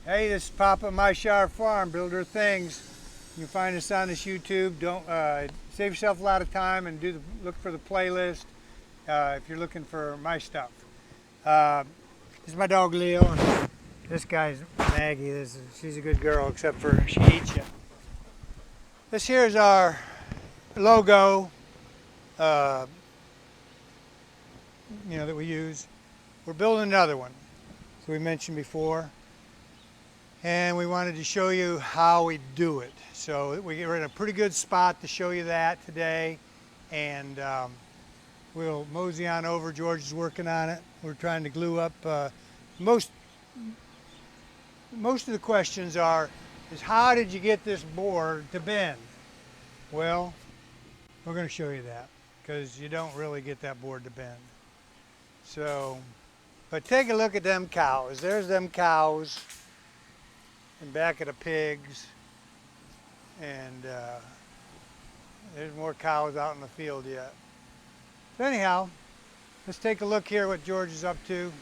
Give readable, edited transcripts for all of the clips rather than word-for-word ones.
Hey, this is Papa at Myshire Farm, Builder Things. You can find us on this YouTube. Don't save yourself a lot of time and look for the playlist if you're looking for my stuff. This is my dog Leo, and this guy's Maggie. She's a good girl, except for she eats you. This here is our logo, that we use. We're building another one, so we mentioned before. And we wanted to show you how we do it. So we're in a pretty good spot to show you that today, and we'll mosey on over. George is working on it. We're trying to glue up. Most of the questions is how did you get this board to bend? Well, we're going to show you that, because you don't really get that board to bend. So, but take a look at them cows. There's them cows. And back of the pigs, and there's more cows out in the field yet. So anyhow, let's take a look here what George is up to.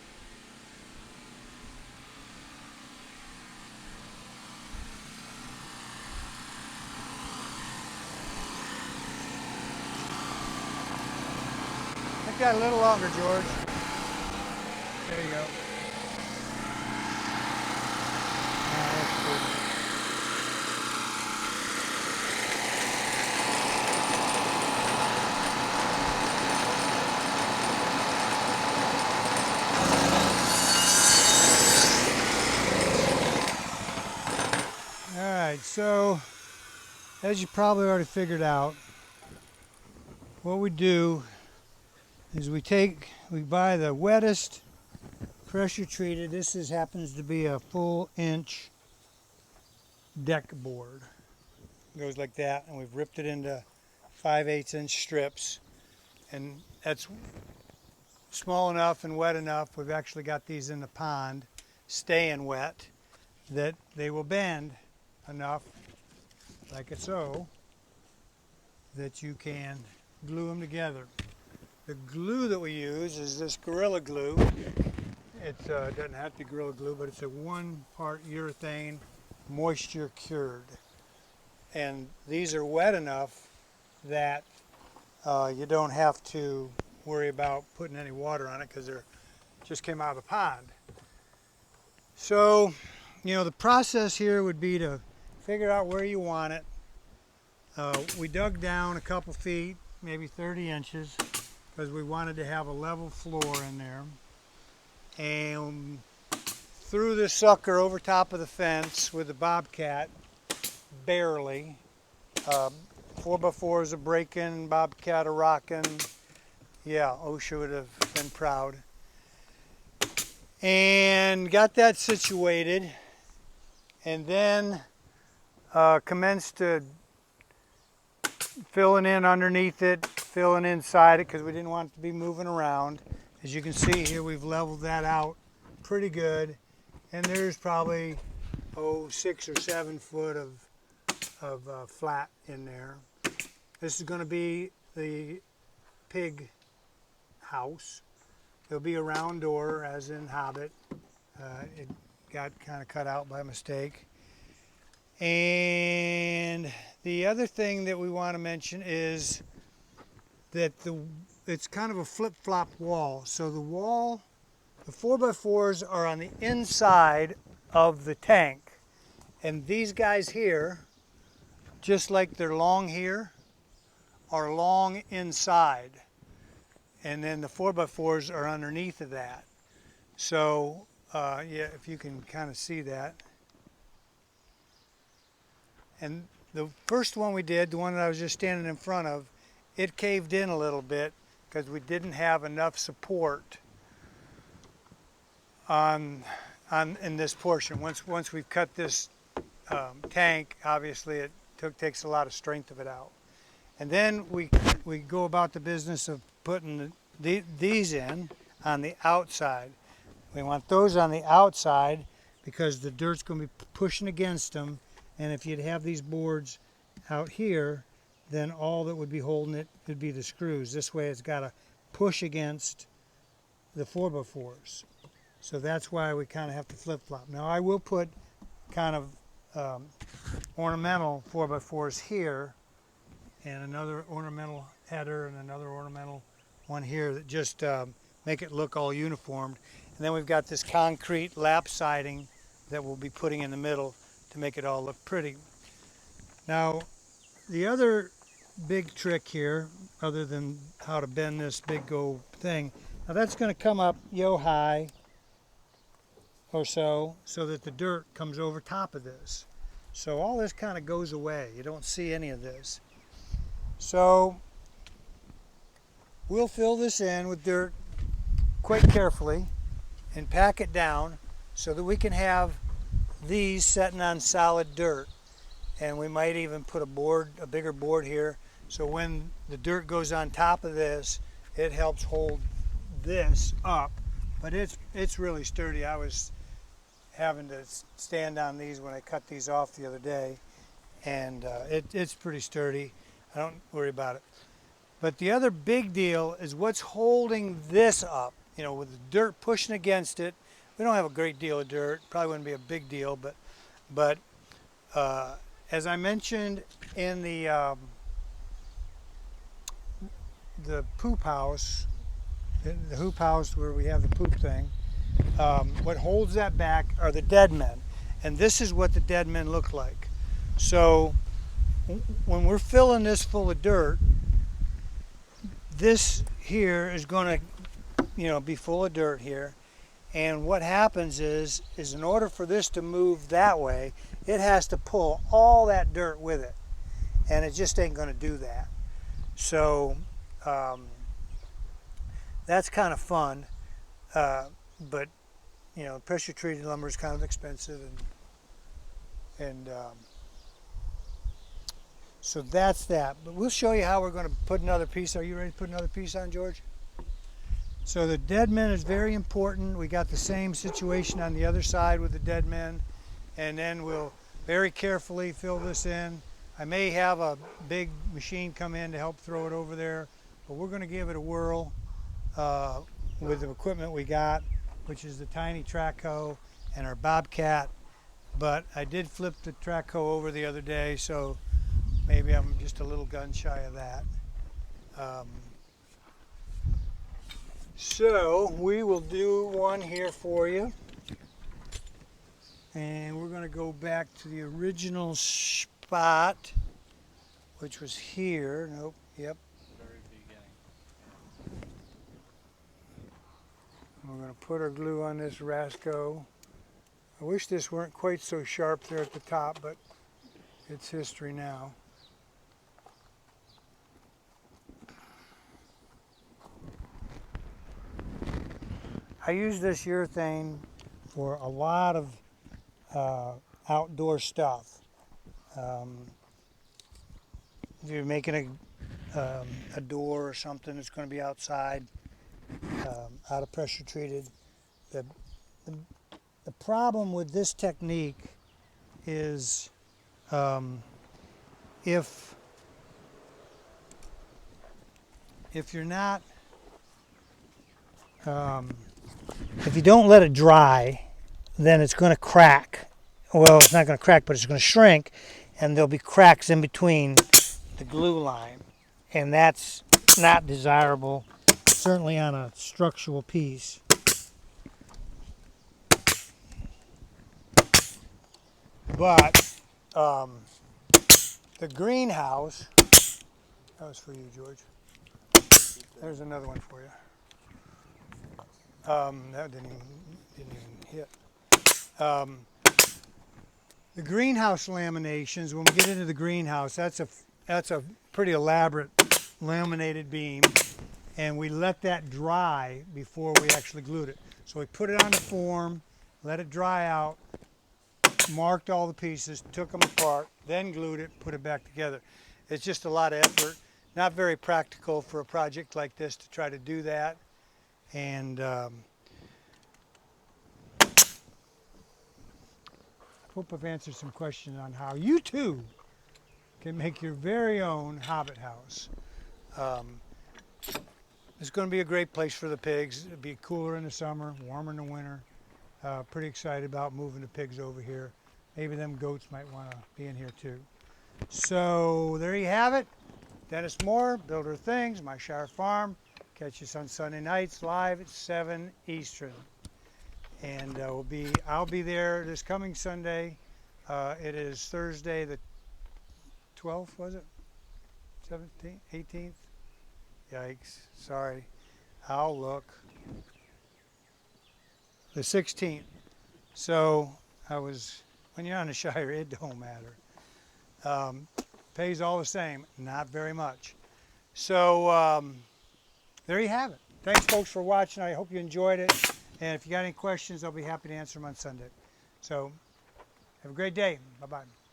Make that a little longer, George. There you go. Alright, so as you probably already figured out, what we do is we buy the wettest pressure treated. This happens to be a full inch deck board. It goes like that, and we've ripped it into 5/8 inch strips, and that's small enough and wet enough. We've actually got these in the pond staying wet that they will bend enough, like so, that you can glue them together. The glue that we use is this Gorilla Glue. It doesn't have to be Gorilla Glue, but it's a 1-part urethane, moisture cured. And these are wet enough that you don't have to worry about putting any water on it, because they're just came out of the pond. So, the process here would be to figure out where you want it. We dug down a couple feet, maybe 30 inches, because we wanted to have a level floor in there. And threw this sucker over top of the fence with the bobcat, barely. 4x4s a breaking, bobcat a rocking. Yeah, OSHA would have been proud. And got that situated, and then commenced to filling in underneath it, filling inside it, because we didn't want it to be moving around. As you can see here, we've leveled that out pretty good, and there's probably 6 or 7 foot of flat in there. This is going to be the pig house. There'll be a round door, as in Hobbit. It got kind of cut out by mistake. And the other thing that we want to mention is that it's kind of a flip-flop wall. So the 4x4s are on the inside of the tank. And these guys here, just like they're long here, are long inside. And then the 4x4s are underneath of that. So, yeah, if you can kind of see that. And the first one we did, the one that I was just standing in front of, it caved in a little bit because we didn't have enough support in this portion. Once we've cut this tank, obviously it takes a lot of strength of it out. And then we go about the business of putting these in on the outside. We want those on the outside because the dirt's going to be pushing against them. And if you'd have these boards out here, then all that would be holding it would be the screws. This way it's got to push against the 4x4s. So that's why we kind of have to flip-flop. Now I will put kind of ornamental 4x4s here, and another ornamental header and another ornamental one here that just make it look all uniformed. And then we've got this concrete lap siding that we'll be putting in the middle to make it all look pretty. Now, the other big trick here, other than how to bend this big old thing, now that's going to come up high or so that the dirt comes over top of this. So all this kind of goes away. You don't see any of this. So we'll fill this in with dirt quite carefully and pack it down so that we can have these setting on solid dirt. And we might even put a bigger board here, so when the dirt goes on top of this, it helps hold this up. But it's really sturdy. I was having to stand on these when I cut these off the other day, and it's pretty sturdy. I don't worry about it. But the other big deal is what's holding this up. You know, with the dirt pushing against it. We don't have a great deal of dirt. Probably wouldn't be a big deal, but as I mentioned in the poop house, the hoop house where we have the poop thing, what holds that back are the dead men. And this is what the dead men look like. So when we're filling this full of dirt, this here is going to, be full of dirt here. And what happens is in order for this to move that way, it has to pull all that dirt with it. And it just ain't going to do that. So that's kind of fun. But, pressure treated lumber is kind of expensive. And so that's that. But we'll show you how we're going to put another piece. Are you ready to put another piece on, George? So the dead men is very important. We got the same situation on the other side with the dead men. And then we'll very carefully fill this in. I may have a big machine come in to help throw it over there, but we're going to give it a whirl with the equipment we got, which is the tiny track hoe and our bobcat. But I did flip the track hoe over the other day, so maybe I'm just a little gun shy of that. So we will do one here for you. And we're going to go back to the original spot, which was here. Nope, yep. Very beginning. We're going to put our glue on this Rasco. I wish this weren't quite so sharp there at the top, but it's history now. I use this urethane for a lot of outdoor stuff. If you're making a door or something that's going to be outside, out of pressure treated. The problem with this technique is if you're not if you don't let it dry, then it's going to crack. Well, it's not going to crack, but it's going to shrink, and there'll be cracks in between the glue line, and that's not desirable, certainly on a structural piece. But the greenhouse, that was for you, George. There's another one for you. That didn't even hit. The greenhouse laminations, when we get into the greenhouse, that's a pretty elaborate laminated beam, and we let that dry before we actually glued it. So we put it on the form, let it dry out, marked all the pieces, took them apart, then glued it, put it back together. It's just a lot of effort, not very practical for a project like this to try to do that. And I hope I've answered some questions on how you too can make your very own hobbit house. It's going to be a great place for the pigs. It'll be cooler in the summer, warmer in the winter. Pretty excited about moving the pigs over here. maybe them goats might want to be in here too. So there you have it. Dennis Moore, Builder of Things, Myshire Farm. Catch us on Sunday nights live at 7 Eastern. And I'll be there this coming Sunday. It is Thursday the 12th, was it? 17th, 18th? Yikes, sorry. I'll look. The 16th. So when you're on the Shire, it don't matter. Pays all the same, not very much. So there you have it. Thanks, folks, for watching. I hope you enjoyed it. And if you got any questions, I'll be happy to answer them on Sunday. So have a great day. Bye-bye.